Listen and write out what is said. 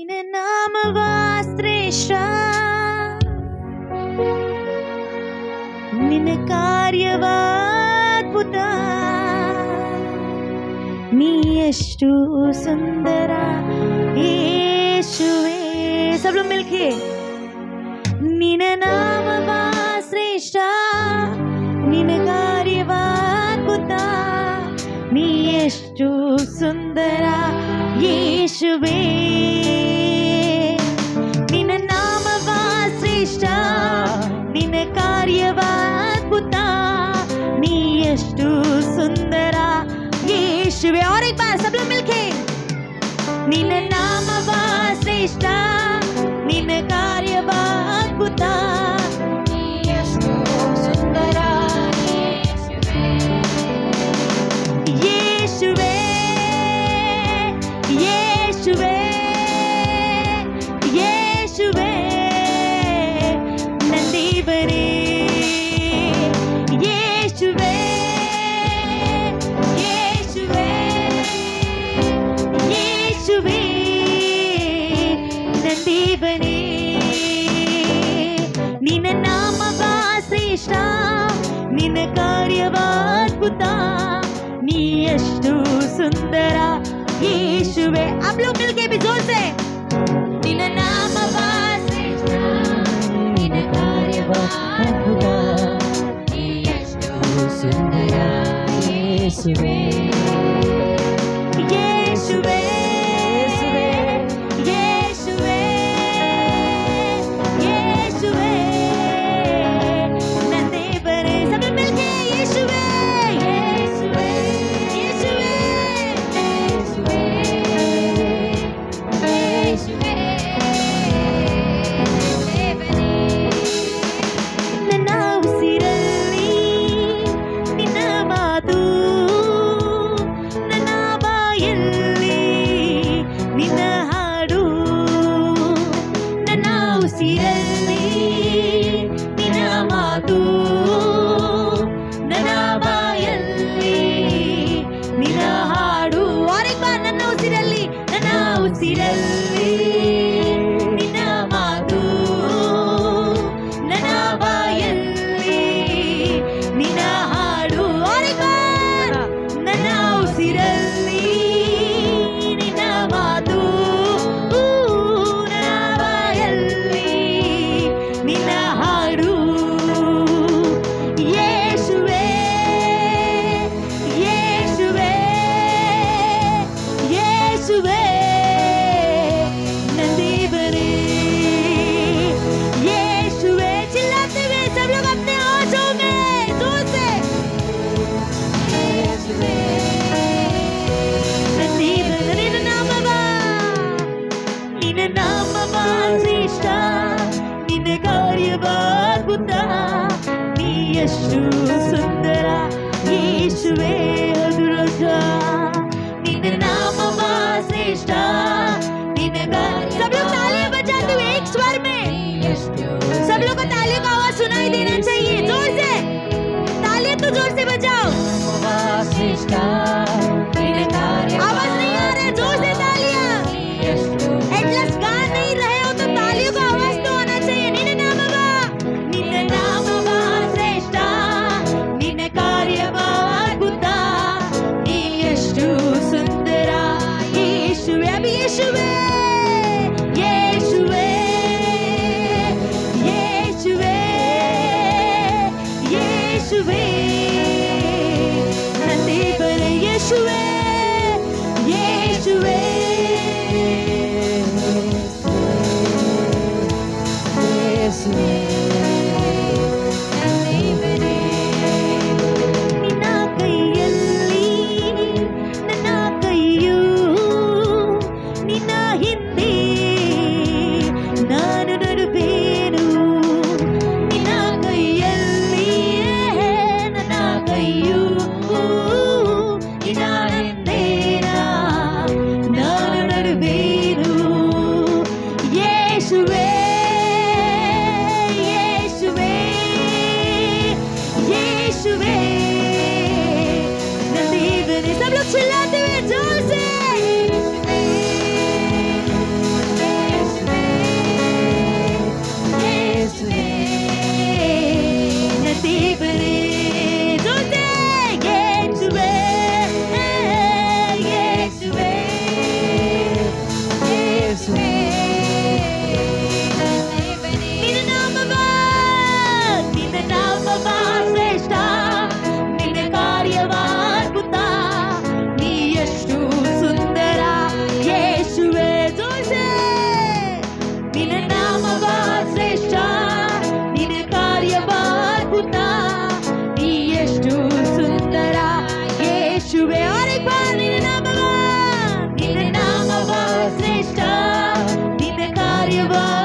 ನಿನ್ನ ನಾಮವ ಶ್ರೇಷ್ಠ, ನಿನ್ನ ಕಾರ್ಯವ ಅದ್ಭುತ, ನೀ ಎಷ್ಟು ಸುಂದರ ಯೇಸುವೆ. सब लोग मिलके ನಿನ್ನ ನಾಮವ ಶ್ರೇಷ್ಠ, ನಿನ್ನ ಕಾರ್ಯವ ಅದ್ಭುತ, ನೀ ಎಷ್ಟು ಸುಂದರ ಯೇಸುವೆ. ನಿನ್ನ ನಾಮವ ಶ್ರೇಷ್ಠ, ನಿನ್ನ ಕಾರ್ಯವ ಅದ್ಭುತ, ನೀ ಎಷ್ಟು ಸುಂದರ ಯೇಸುವೆ. और एक बार सब लोग मिलके ನಿನ್ನ ನಾಮವ ಶ್ರೇಷ್ಠ, ನಿನ್ನ ಕಾರ್ಯವ ಅದ್ಭುತ, ನೀ ಎಷ್ಟು ಸುಂದರ ಯೇಸುವೆ. ಯೇಸುವೆ ಯೇಸುವೆ ನನ್ನ ದೇವರೇ, ಯೇಸುವೆ ಯೇಸುವೆ ಯೇಸುವೆ ನನ್ನ ದೇವರೇ. ನಿನ್ನ ನಾಮವ ಶ್ರೇಷ್ಠ, ನಿನ್ನ ಕಾರ್ಯವ ಅದ್ಭುತ, ನೀ ಎಷ್ಟು ಸುಂದರ ಯೇಸುವೆ. आप लोग मिलके भी जोर से ನಿನ್ನ ನಾಮವ ಶ್ರೇಷ್ಠ, ನಿನ್ನ ಕಾರ್ಯವ ಅದ್ಭುತ, ನೀ ಎಷ್ಟು ಸುಂದರ ಯೇಸುವೆ. ಯೇಸುವೆ ಯೇಸುವೆ ಯೇಸುವೆ ನನ್ನ ದೇವರೇ. सब लोग मिलके ಯೇಸುವೆ ಯೇಸುವೆ ಯೇಸುವೆ ಯೇಸುವೆ ಯೇಸುವೆ ದೇವರೇ. ನನ್ನ ಉಸಿರಲ್ಲಿ ನಿನ್ನ ಮಾತು, ನನ್ನ ಬಾಯಲ್ಲಿ ನಿನ್ನ ಹಾಡು, ನನ್ನ ಉಸಿರಲ್ಲಿ ನಿನ್ನ ಮಾತು, ನನ್ನ ಬಾಯಲ್ಲಿ ನಿನ್ನ ಹಾಡು. और एक बार ನನ್ನ ಉಸಿರಲ್ಲಿ, ನನ್ನ ಉಸಿರಲ್ಲಿ ನಿನ್ನ ಮಾತು, ನನ್ನ ಬಾಯಲ್ಲಿ ನಿನ್ನ ಹಾಡು. और एक बार ನನ್ನ ಉಸಿರಲ್ಲಿ ನಿನ್ನ ಮಾತು, ನನ್ನ ಬಾಯಲ್ಲಿ ನಿನ್ನ ಹಾಡು. ಯೇಸುವೆ ಯೇಸುವೆ ಯೇಸುವೆ ನನ್ನ ದೇವರೇ. ಯೇಸುವೆ चिल्लाते हुए सब लोग अपने आवाज़ों में जोर से ಯೇಸುವೆ ನನ್ನ ದೇವರೇ. ನಿನ್ನ ನಾಮವ, ನಿನ್ನ ನಾಮವ ಶ್ರೇಷ್ಠ, ನಿನ್ನ ಕಾರ್ಯವ ಅದ್ಭುತ, ನೀ ಎಷ್ಟು ಸುಂದರ ಯೇಸುವೆ. ಹೌದು ರಾಜ, ನಿನ್ನ ನಾಮವ ಶ್ರೇಷ್ಠ, ನಿನ್ನ ಕಾರ್ಯ. सब लोग तालियां बजाते हुए एक स्वर में, सब लोग को तालियों का आवाज सुनाई देना चाहिए. जोर से तालियां तो जोर से बजाओ. आवाज नहीं आ रहा है, जोर से तालियां. एटलस गा नहीं रहे हो तो तालियों का आवाज तो आना चाहिए. ನಿನ್ನ ನಾಮವ, ನಿನ್ನ ನಾಮವ ಶ್ರೇಷ್ಠ, ನಿನ್ನ ಕಾರ್ಯವ ಅದ್ಭುತ, ನೀ ಎಷ್ಟು ಸುಂದರ ಯೇಸುವೆ. ಅಭಿ ಯೇಸುವೆ ಯೇಸುವೆ ಯೇಸುವೆ ಯೇಸುವೆ ನನ್ನ ದೇವರೇ. ಯೇಸುವೆ ಕಾರ್ಯವಾ